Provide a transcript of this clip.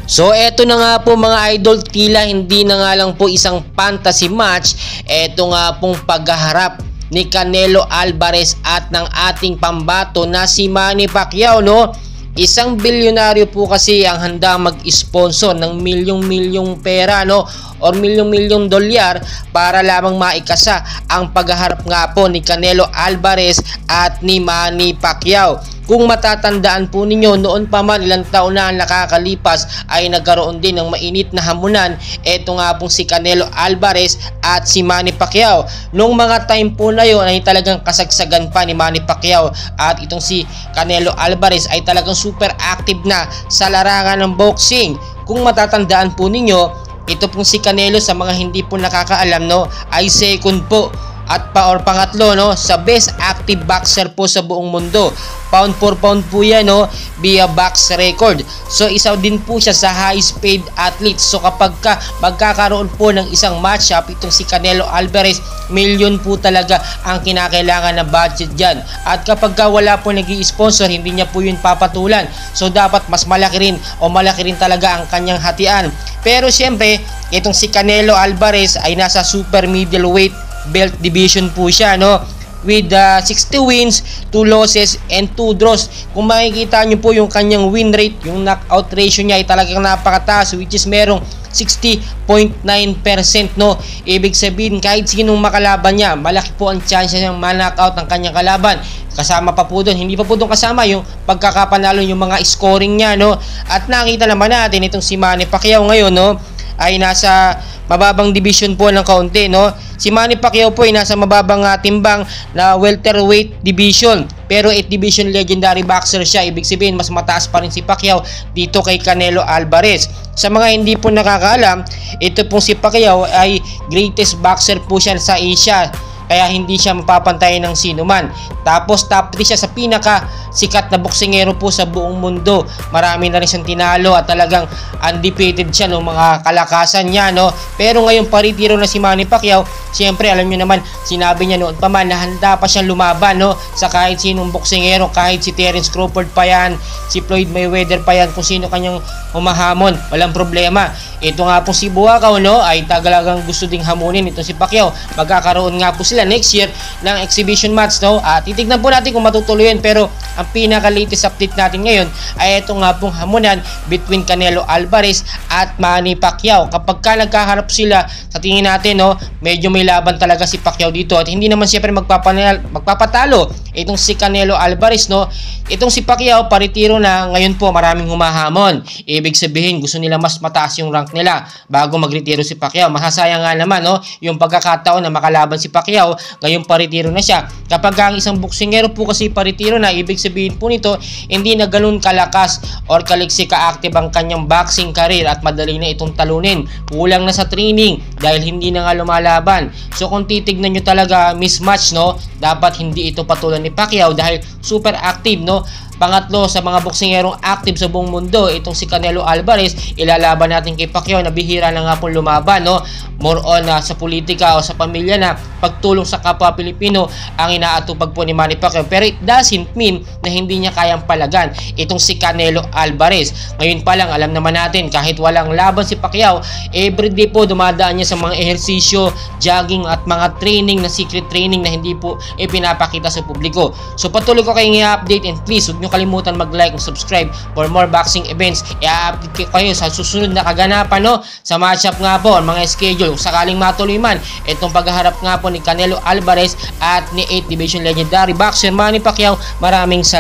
So eto na nga po mga idol, tila hindi na nga lang po isang fantasy match. Eto nga pong paghaharap ni Canelo Alvarez at ng ating pambato na si Manny Pacquiao, no? Isang bilyonaryo po kasi ang handa mag-sponsor ng milyong-milyong pera, no, or milyong-milyong dolyar para lamang maikasa ang paghaharap nga po ni Canelo Alvarez at ni Manny Pacquiao. Kung matatandaan po ninyo, noon pa man ilang taon na ang nakakalipas ay nagkaroon din ng mainit na hamunan. Ito nga pong si Canelo Alvarez at si Manny Pacquiao. Noong mga time po na yun ay talagang kasagsagan pa ni Manny Pacquiao, at itong si Canelo Alvarez ay talagang super active na sa larangan ng boxing. Kung matatandaan po ninyo, ito pong si Canelo, sa mga hindi po nakakaalam, no, ay second po at pangatlo, no, sa best active boxer po sa buong mundo. Pound for pound po yan, no, via box record. So isa din po siya sa highest paid athletes. So kapag magkakaroon po ng isang matchup itong si Canelo Alvarez, milyon po talaga ang kinakailangan na budget dyan. At kapag wala po nag-i-sponsor, hindi niya po yun papatulan. So dapat mas malaki rin talaga ang kanyang hatian. Pero siyempre, itong si Canelo Alvarez ay nasa super middleweight belt division po siya, no, with 60 wins, 2 losses and 2 draws. Kung makikita nyo po yung kanyang win rate, yung knockout ratio niya ay talagang napakataas, which is merong 60.9%, no. Ibig sabihin, kahit sinong makalaban niya, malaki po ang chance niyang ma-knockout ang kanyang kalaban. Kasama pa po doon, hindi pa po doon kasama yung pagkakapanalo, yung mga scoring niya, no. At nakita naman natin itong si Manny Pacquiao ngayon, no, ay nasa mababang division po ng kaunti, no. Si Manny Pacquiao po ay nasa mababang timbang na welterweight division, pero 8 division legendary boxer siya. Ibig sabihin mas mataas pa rin si Pacquiao dito kay Canelo Alvarez. Sa mga hindi po nakakaalam, ito pong si Pacquiao ay greatest boxer po siya sa Asia, kaya hindi siya mapapantayan ng sino man. Tapos top 3 siya sa pinaka sikat na boksingero po sa buong mundo. Marami na rin siyang tinalo at talagang undefeated siya ng mga kalakasan niya, no. Pero ngayon paritiro na si Manny Pacquiao. Siyempre alam niyo naman, sinabi niya noon pa man na handa pa siyang lumaban, no, sa kahit sinong boksingero, kahit si Terence Crawford pa yan, si Floyd Mayweather pa yan, kung sino kanyang humahamon, walang problema. Ito nga po si Buakaw, no, ay talagang gusto ding hamunin ito si Pacquiao. Magkakaroon nga po sila next year ng exhibition match, no. At titignan po natin kung matutuloy yun. Pero ang pinaka-latest update natin ngayon ay ito nga pong hamunan between Canelo Alvarez at Manny Pacquiao. Kapag nagkaharap sila, sa tingin natin, no, medyo may laban talaga si Pacquiao dito, at hindi naman siyempre magpapatalo itong si Canelo Alvarez, no. Itong si Pacquiao paritiro na, ngayon po maraming humahamon. Ibig sabihin gusto nila mas mataas yung rank nila bago magretiro si Pacquiao. Masasayang nga naman, no, yung pagkakataon na makalaban si Pacquiao, ngayon paritiro na siya. Kapag ang isang boksingero po kasi paritiro na, ibig sabihin po nito hindi na ganun kalakas or kaliksi ka-active ang kanyang boxing career at madali na itong talunin. Kulang na sa training dahil hindi na nga lumalaban. So kung titignan nyo talaga mismatch, no, dapat hindi ito patulan ni Pacquiao dahil super active, no. Pangatlo sa mga boksingerong active sa buong mundo, itong si Canelo Alvarez. Ilalaban natin kay Pacquiao na bihira na nga pong lumaban, no. More on sa politika o sa pamilya na pagtulong sa kapwa Pilipino ang inaatupag po ni Manny Pacquiao. Pero it doesn't mean na hindi niya kayang palagan itong si Canelo Alvarez. Ngayon pa lang, alam naman natin, kahit walang laban si Pacquiao, everyday po dumadaan niya sa mga ehersisyo, jogging at mga training na secret training na hindi po ipinapakita sa publiko. So patuloy ko kayong i-update, and please huwag nyo kalimutan mag-like and subscribe for more boxing events. I-update kayo sa susunod na kaganapan, no, sa matchup nga po, mga schedule. Kung sakaling matuloy man itong paghaharap nga po ni Canelo Alvarez at ni 8 division legendary boxer Manny Pacquiao. Maraming salamat.